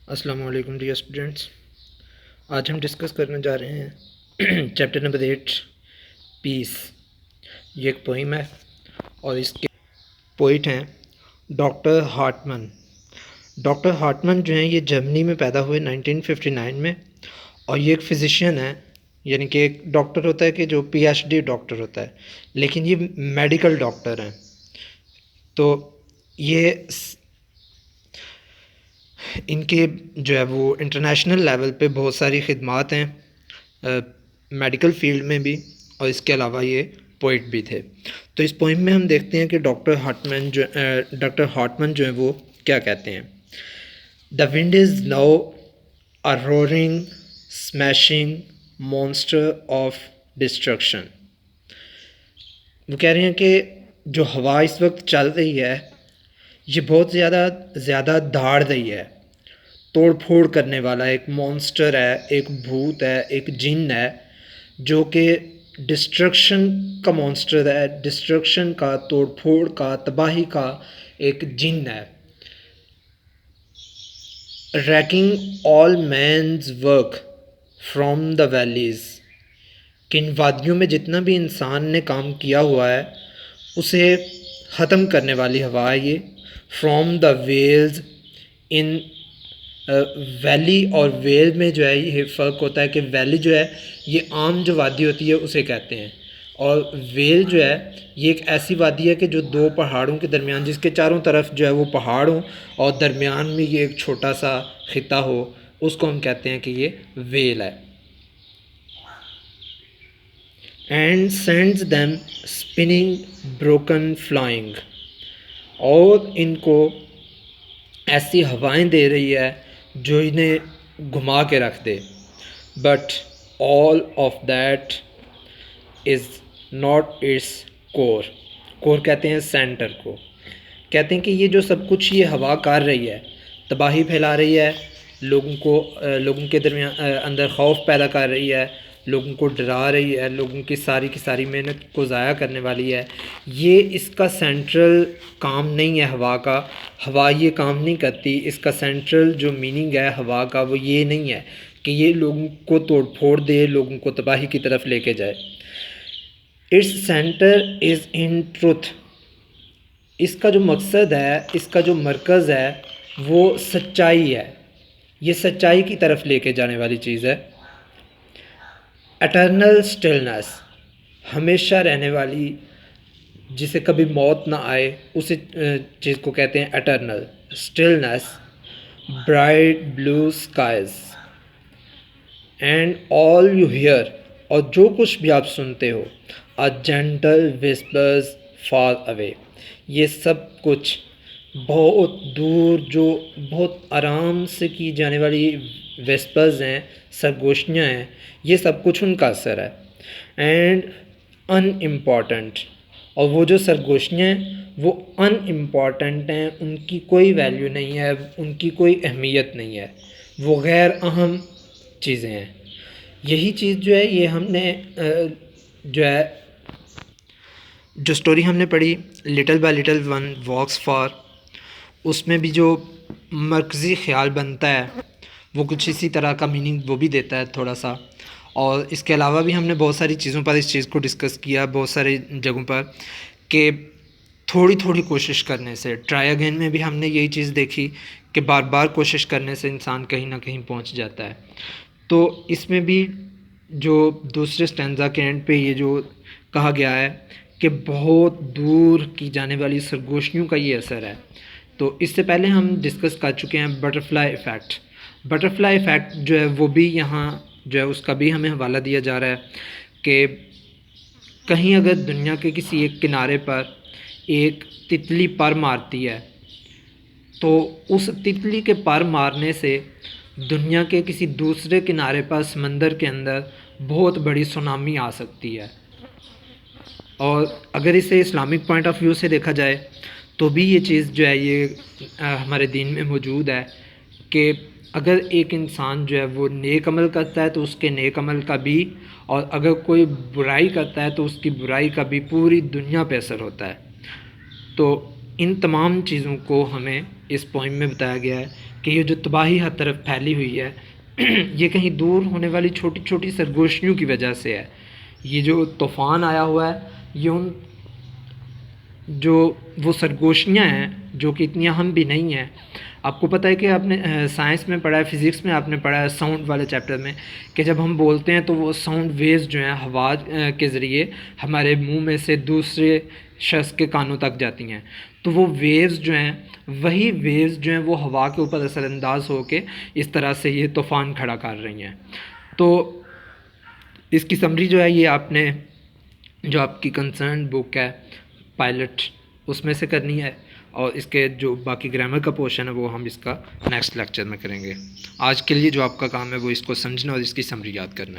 السلام علیکم dear students, آج ہم ڈسکس کرنے جا رہے ہیں چیپٹر نمبر 8 پیس۔ یہ ایک پوئم ہے اور اس کے پوئٹ ہیں ڈاکٹر ہارٹمن۔ ڈاکٹر ہارٹمن جو ہیں یہ جرمنی میں پیدا ہوئے 1959 میں، اور یہ ایک فزیشین ہے، یعنی کہ ایک ڈاکٹر ہوتا ہے کہ جو PhD ڈاکٹر ہوتا ہے، لیکن یہ میڈیکل ڈاکٹر ہیں۔ تو یہ ان کے جو ہے وہ انٹرنیشنل لیول پہ بہت ساری خدمات ہیں میڈیکل فیلڈ میں بھی، اور اس کے علاوہ یہ پوئٹ بھی تھے۔ تو اس پوئم میں ہم دیکھتے ہیں کہ ڈاکٹر ہارٹمن جو ہیں وہ کیا کہتے ہیں۔ The wind is now a roaring smashing monster of destruction۔ وہ کہہ رہے ہیں کہ جو ہوا اس وقت چل رہی ہے یہ بہت زیادہ دھاڑ رہی ہے، توڑ پھوڑ کرنے والا ایک مونسٹر ہے، ایک بھوت ہے، ایک جن ہے جو کہ ڈسٹرکشن کا مونسٹر ہے، ڈسٹرکشن کا، توڑ پھوڑ کا، تباہی کا ایک جن ہے۔ Wrecking all men's work from the valleys, کہ ان وادیوں میں جتنا بھی انسان نے کام کیا ہوا ہے اسے ختم کرنے والی ہوا ہے یہ۔ فرام دا ویلز، ان ویلی اور ویل میں جو ہے یہ فرق ہوتا ہے کہ ویلی جو ہے یہ عام جو وادی ہوتی ہے اسے کہتے ہیں، اور ویل جو ہے یہ ایک ایسی وادی ہے کہ جو دو پہاڑوں کے درمیان، جس کے چاروں طرف جو ہے وہ پہاڑ ہوں اور درمیان میں یہ ایک چھوٹا سا خطہ ہو، اس کو ہم کہتے ہیں کہ یہ ویل ہے۔ And sends them spinning broken flying, اور ان کو ایسی ہوائیں دے رہی ہے جو انہیں گھما کے رکھ دے۔ But all of that is not its core, core کہتے ہیں سینٹر کو۔ کہتے ہیں کہ یہ جو سب کچھ یہ ہوا کر رہی ہے، تباہی پھیلا رہی ہے، لوگوں کے درمیان اندر خوف پیدا کر رہی ہے، لوگوں کو ڈرا رہی ہے، لوگوں کی ساری محنت کو ضائع کرنے والی ہے، یہ اس کا سینٹرل کام نہیں ہے ہوا کا۔ ہوا یہ کام نہیں کرتی، اس کا سینٹرل جو میننگ ہے ہوا کا وہ یہ نہیں ہے کہ یہ لوگوں کو توڑ پھوڑ دے، لوگوں کو تباہی کی طرف لے کے جائے۔ Its centre is in truth, اس کا جو مقصد ہے، اس کا جو مرکز ہے وہ سچائی ہے، یہ سچائی کی طرف لے کے جانے والی چیز ہے۔ اٹرنل اسٹلنس، ہمیشہ رہنے والی، جسے کبھی موت نہ آئے، اسی چیز کو کہتے ہیں eternal stillness. Bright blue skies and all you hear, اور جو کچھ بھی آپ سنتے ہو، a gentle whispers far away، یہ سب کچھ بہت دور، جو بہت آرام سے کی جانے والی ویسپرز ہیں، سرگوشیاں ہیں، یہ سب کچھ ان کا اثر ہے۔ اینڈ ان امپورٹنٹ، اور وہ جو سرگوشیاں ہیں وہ ان امپورٹنٹ ہیں، ان کی کوئی ویلیو نہیں ہے، ان کی کوئی اہمیت نہیں ہے، وہ غیر اہم چیزیں ہیں۔ یہی چیز جو ہے یہ ہم نے جو سٹوری ہم نے پڑھی little by little one walks far, اس میں بھی جو مرکزی خیال بنتا ہے وہ کچھ اسی طرح کا میننگ وہ بھی دیتا ہے تھوڑا سا۔ اور اس کے علاوہ بھی ہم نے بہت ساری چیزوں پر اس چیز کو ڈسکس کیا بہت ساری جگہوں پر، کہ تھوڑی کوشش کرنے سے، ٹرائی اگین میں بھی ہم نے یہی چیز دیکھی کہ بار بار کوشش کرنے سے انسان کہیں نہ کہیں پہنچ جاتا ہے۔ تو اس میں بھی جو دوسرے سٹینزا کے اینڈ پہ یہ جو کہا گیا ہے کہ بہت دور کی جانے والی سرگوشیوں کا یہ اثر ہے۔ تو اس سے پہلے ہم ڈسکس کر چکے ہیں بٹرفلائی ایفیکٹ۔ بٹرفلائی ایفیکٹ جو ہے وہ بھی یہاں جو ہے اس کا بھی ہمیں حوالہ دیا جا رہا ہے کہ کہیں اگر دنیا کے کسی ایک کنارے پر ایک تتلی پر مارتی ہے تو اس تتلی کے پر مارنے سے دنیا کے کسی دوسرے کنارے پر سمندر کے اندر بہت بڑی سونامی آ سکتی ہے۔ اور اگر اسے اسلامک پوائنٹ آف ویو سے دیکھا جائے تو بھی یہ چیز جو ہے یہ ہمارے دین میں موجود ہے کہ اگر ایک انسان جو ہے وہ نیک عمل کرتا ہے تو اس کے نیک عمل کا بھی، اور اگر کوئی برائی کرتا ہے تو اس کی برائی کا بھی پوری دنیا پہ اثر ہوتا ہے۔ تو ان تمام چیزوں کو ہمیں اس پوئم میں بتایا گیا ہے کہ یہ جو تباہی ہر طرف پھیلی ہوئی ہے یہ کہیں دور ہونے والی چھوٹی چھوٹی سرگوشیوں کی وجہ سے ہے. یہ جو طوفان آیا ہوا ہے یہ ان جو وہ سرگوشیاں ہیں جو کہ اتنی اہم بھی نہیں ہیں. آپ کو پتہ ہے کہ آپ نے سائنس میں پڑھا ہے، فزکس میں آپ نے پڑھا ہے ساؤنڈ والے چیپٹر میں، کہ جب ہم بولتے ہیں تو وہ ساؤنڈ ویوز جو ہیں ہوا کے ذریعے ہمارے منہ میں سے دوسرے شخص کے کانوں تک جاتی ہیں. تو وہ ویوز جو ہیں، وہی ویوز جو ہیں وہ ہوا کے اوپر اثر انداز ہو کے اس طرح سے یہ طوفان کھڑا کر رہی ہیں. تو اس کی سمری جو ہے یہ آپ نے جو آپ کی کنسرن بک ہے پائلٹ اس میں سے کرنی ہے، اور اس کے جو باقی گرامر کا پورشن ہے وہ ہم اس کا نیکسٹ لیکچر میں کریں گے. آج کے لیے جو آپ کا کام ہے وہ اس کو سمجھنا اور اس کی سمری یاد کرنا ہے.